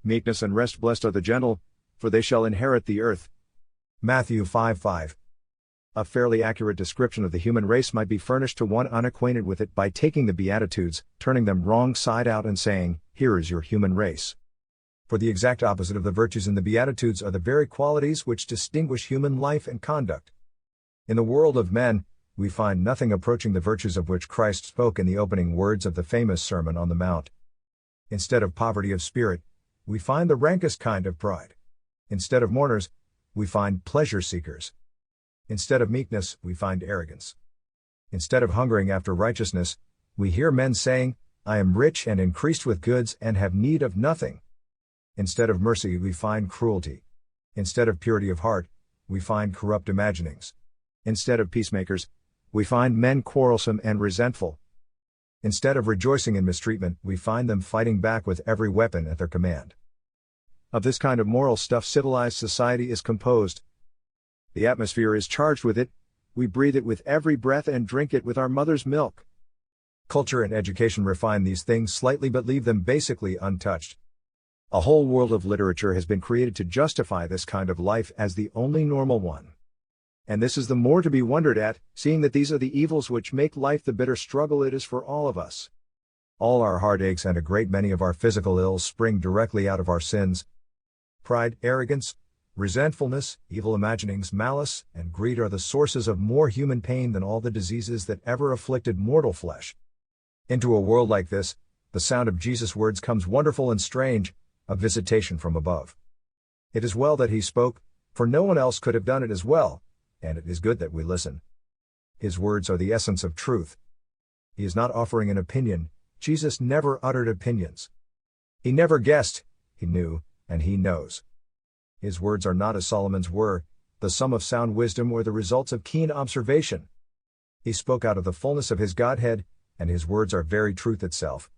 Meekness and rest. Blessed are the gentle, for they shall inherit the earth. Matthew 5:5. A fairly accurate description of the human race might be furnished to one unacquainted with it by taking the Beatitudes, turning them wrong side out and saying, "Here is your human race." For the exact opposite of the virtues in the Beatitudes are the very qualities which distinguish human life and conduct. In the world of men, we find nothing approaching the virtues of which Christ spoke in the opening words of the famous Sermon on the Mount. Instead of poverty of spirit, we find the rankest kind of pride. Instead of mourners, we find pleasure seekers. Instead of meekness, we find arrogance. Instead of hungering after righteousness, we hear men saying, "I am rich and increased with goods and have need of nothing." Instead of mercy, we find cruelty. Instead of purity of heart, we find corrupt imaginings. Instead of peacemakers, we find men quarrelsome and resentful. Instead of rejoicing in mistreatment, we find them fighting back with every weapon at their command. Of this kind of moral stuff civilized society is composed. The atmosphere is charged with it, we breathe it with every breath and drink it with our mother's milk. Culture and education refine these things slightly but leave them basically untouched. A whole world of literature has been created to justify this kind of life as the only normal one. And this is the more to be wondered at, seeing that these are the evils which make life the bitter struggle it is for all of us. All our heartaches and a great many of our physical ills spring directly out of our sins. Pride, arrogance, resentfulness, evil imaginings, malice, and greed are the sources of more human pain than all the diseases that ever afflicted mortal flesh. Into a world like this, the sound of Jesus' words comes wonderful and strange, a visitation from above. It is well that he spoke, for no one else could have done it as well, and it is good that we listen. His words are the essence of truth. He is not offering an opinion. Jesus never uttered opinions. He never guessed, he knew, and he knows. His words are not as Solomon's were, the sum of sound wisdom or the results of keen observation. He spoke out of the fullness of his Godhead, and his words are very truth itself.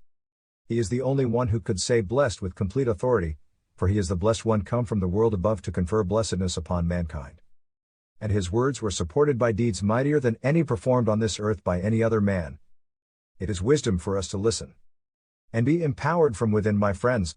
He is the only one who could say blessed with complete authority, for he is the blessed one come from the world above to confer blessedness upon mankind. And his words were supported by deeds mightier than any performed on this earth by any other man. It is wisdom for us to listen and be empowered from within, my friends.